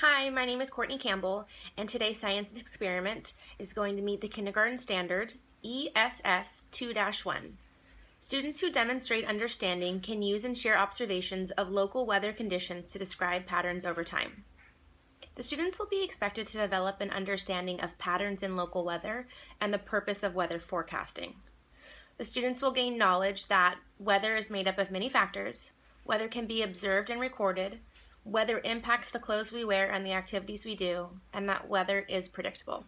Hi, my name is Courtney Campbell, and today's science experiment is going to meet the kindergarten standard ESS 2-1. Students who demonstrate understanding can use and share observations of local weather conditions to describe patterns over time. The students will be expected to develop an understanding of patterns in local weather and the purpose of weather forecasting. The students will gain knowledge that weather is made up of many factors, weather can be observed and recorded, weather impacts the clothes we wear and the activities we do, and that weather is predictable.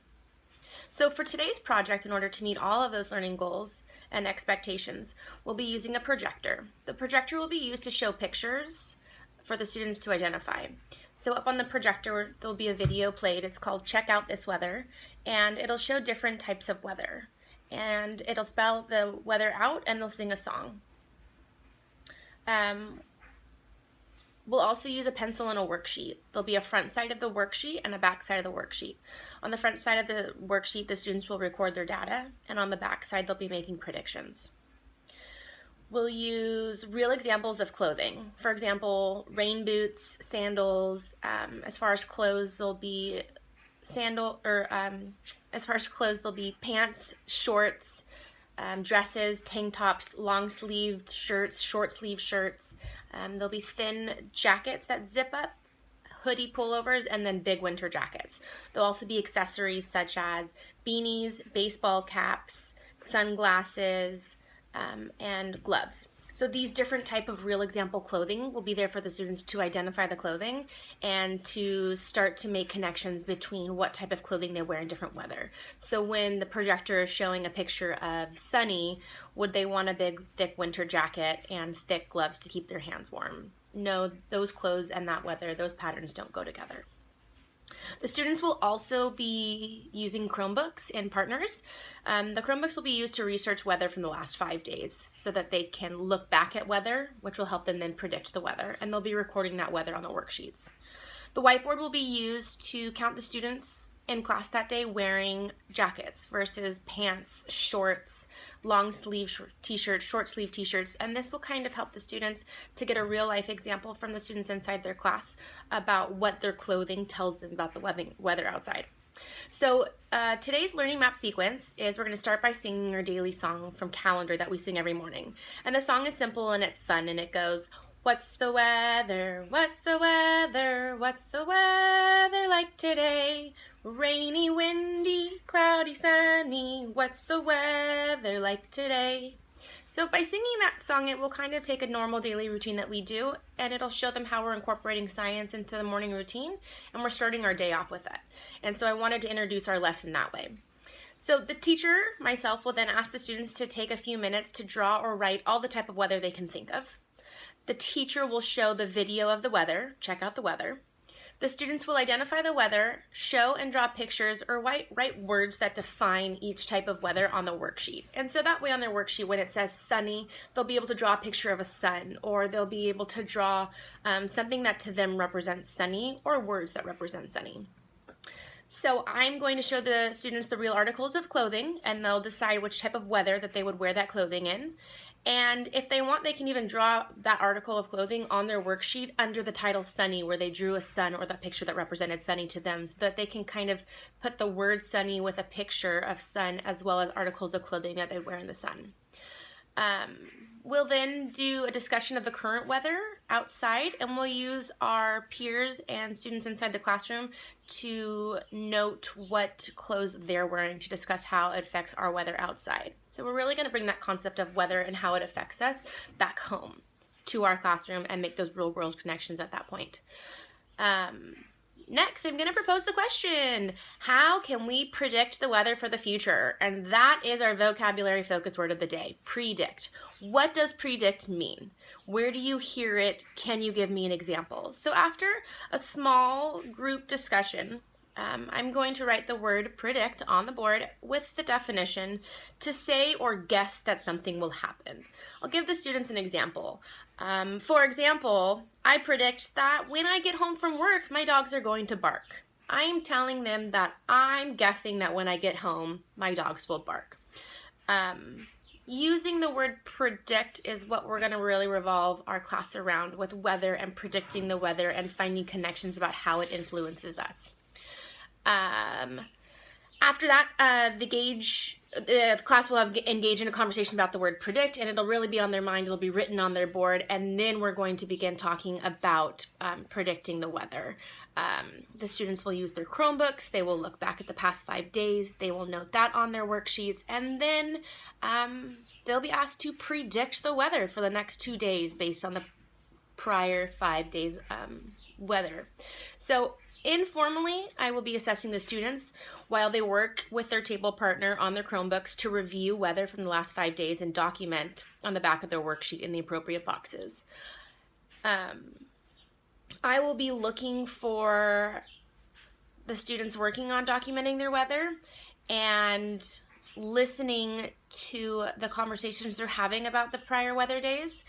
So for today's project, in order to meet all of those learning goals and expectations, we'll be using a projector. The projector will be used to show pictures for the students to identify. So up on the projector, there'll be a video played. It's called Check Out This Weather, and it'll show different types of weather. And it'll spell the weather out, and they'll sing a song. We'll also use a pencil and a worksheet. There'll be a front side of the worksheet and a back side of the worksheet. On the front side of the worksheet, the students will record their data, and on the back side, they'll be making predictions. We'll use real examples of clothing. For example, rain boots, sandals. As far as clothes, there'll be pants, shorts, dresses, tank tops, long-sleeved shirts, short-sleeved shirts. There'll be thin jackets that zip up, hoodie pullovers, and then big winter jackets. There'll also be accessories such as beanies, baseball caps, sunglasses, and gloves. So these different type of real example clothing will be there for the students to identify the clothing and to start to make connections between what type of clothing they wear in different weather. So when the projector is showing a picture of sunny, would they want a big thick winter jacket and thick gloves to keep their hands warm? No, those clothes and that weather, those patterns don't go together. The students will also be using Chromebooks and partners. The Chromebooks will be used to research weather from the last 5 days so that they can look back at weather, which will help them then predict the weather, and they'll be recording that weather on the worksheets. The whiteboard will be used to count the students in class that day wearing jackets versus pants, shorts, long sleeve t-shirts, short sleeve t-shirts, and this will kind of help the students to get a real life example from the students inside their class about what their clothing tells them about the weather outside. So today's learning map sequence is we're going to start by singing our daily song from calendar that we sing every morning. And the song is simple and it's fun, and it goes, what's the weather, what's the weather, what's the weather like today? Rainy, windy, cloudy, sunny, what's the weather like today? So by singing that song, it will kind of take a normal daily routine that we do, and it'll show them how we're incorporating science into the morning routine, and we're starting our day off with it. And so I wanted to introduce our lesson that way. So the teacher, myself, will then ask the students to take a few minutes to draw or write all the type of weather they can think of. The teacher will show the video of the weather, check out the weather. The students will identify the weather, show and draw pictures, or write words that define each type of weather on the worksheet. And so that way on their worksheet, when it says sunny, they'll be able to draw a picture of a sun, or they'll be able to draw something that to them represents sunny, or words that represent sunny. So I'm going to show the students the real articles of clothing, and they'll decide which type of weather that they would wear that clothing in. And if they want, they can even draw that article of clothing on their worksheet under the title sunny, where they drew a sun or that picture that represented sunny to them, so that they can kind of put the word sunny with a picture of sun as well as articles of clothing that they wear in the sun. We'll then do a discussion of the current weather outside, and we'll use our peers and students inside the classroom to note what clothes they're wearing to discuss how it affects our weather outside. So we're really going to bring that concept of weather and how it affects us back home to our classroom and make those real world connections at that point. Next, I'm going to propose the question, how can we predict the weather for the future? And that is our vocabulary focus word of the day, predict. What does predict mean? Where do you hear it? Can you give me an example? So after a small group discussion, I'm going to write the word predict on the board with the definition to say or guess that something will happen. I'll give the students an example. For example, I predict that when I get home from work, my dogs are going to bark. I'm telling them that I'm guessing that when I get home, my dogs will bark. Using the word predict is what we're going to really revolve our class around, with weather and predicting the weather and finding connections about how it influences us. After that, the class will engage in a conversation about the word predict, and it'll really be on their mind. It'll be written on their board, and then we're going to begin talking about predicting the weather. The students will use their Chromebooks. They will look back at the past 5 days. They will note that on their worksheets, and then they'll be asked to predict the weather for the next 2 days based on the prior 5 days weather. So informally, I will be assessing the students while they work with their table partner on their Chromebooks to review weather from the last 5 days and document on the back of their worksheet in the appropriate boxes. I will be looking for the students working on documenting their weather and listening to the conversations they're having about the prior weather days.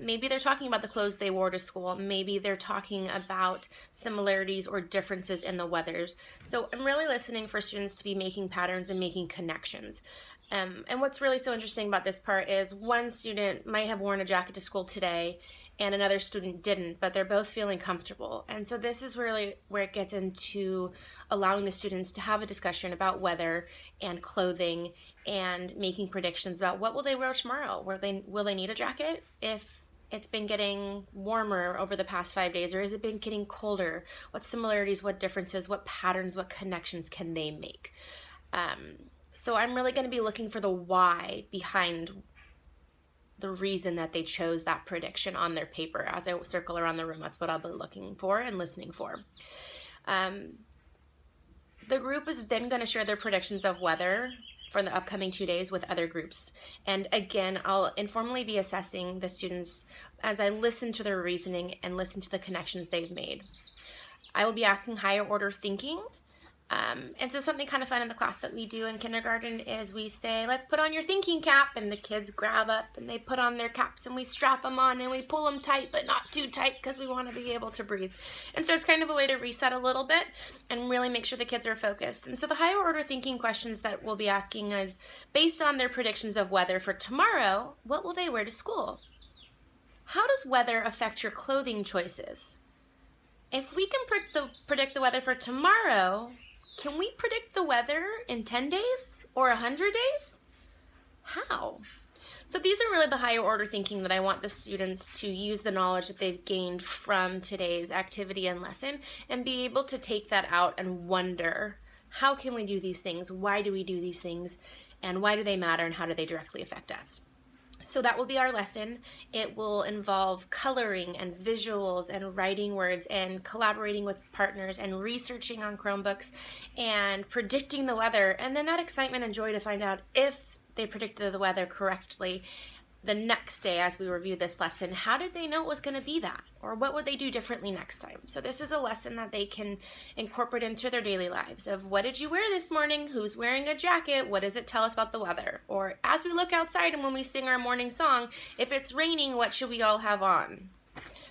Maybe they're talking about the clothes they wore to school. Maybe they're talking about similarities or differences in the weathers. So I'm really listening for students to be making patterns and making connections. And what's really so interesting about this part is one student might have worn a jacket to school today and another student didn't, but they're both feeling comfortable. And so this is really where it gets into allowing the students to have a discussion about weather and clothing and making predictions about what will they wear tomorrow. Will they need a jacket if it's been getting warmer over the past 5 days, or has it been getting colder? What similarities, what differences, what patterns, what connections can they make? So I'm really going to be looking for the why behind the reason that they chose that prediction on their paper. As I circle around the room, that's what I'll be looking for and listening for. The group is then going to share their predictions of weather for the upcoming 2 days with other groups. And again, I'll informally be assessing the students as I listen to their reasoning and listen to the connections they've made. I will be asking higher order thinking. And so something kind of fun in the class that we do in kindergarten is we say, let's put on your thinking cap, and the kids grab up and they put on their caps and we strap them on and we pull them tight, but not too tight because we want to be able to breathe. And so it's kind of a way to reset a little bit and really make sure the kids are focused. And so the higher order thinking questions that we'll be asking is, based on their predictions of weather for tomorrow, what will they wear to school? How does weather affect your clothing choices? If we can predict the weather for tomorrow, can we predict the weather in 10 days or 100 days? How? So these are really the higher order thinking that I want the students to use the knowledge that they've gained from today's activity and lesson and be able to take that out and wonder, how can we do these things? Why do we do these things? And why do they matter, and how do they directly affect us? So that will be our lesson. It will involve coloring and visuals and writing words and collaborating with partners and researching on Chromebooks and predicting the weather, and then that excitement and joy to find out if they predicted the weather correctly the next day as we review this lesson. How did they know it was going to be that? Or what would they do differently next time? So this is a lesson that they can incorporate into their daily lives of, what did you wear this morning? Who's wearing a jacket? What does it tell us about the weather? Or as we look outside and when we sing our morning song, if it's raining, what should we all have on?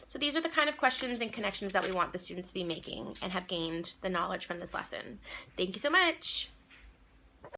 So these are the kind of questions and connections that we want the students to be making and have gained the knowledge from this lesson. Thank you so much.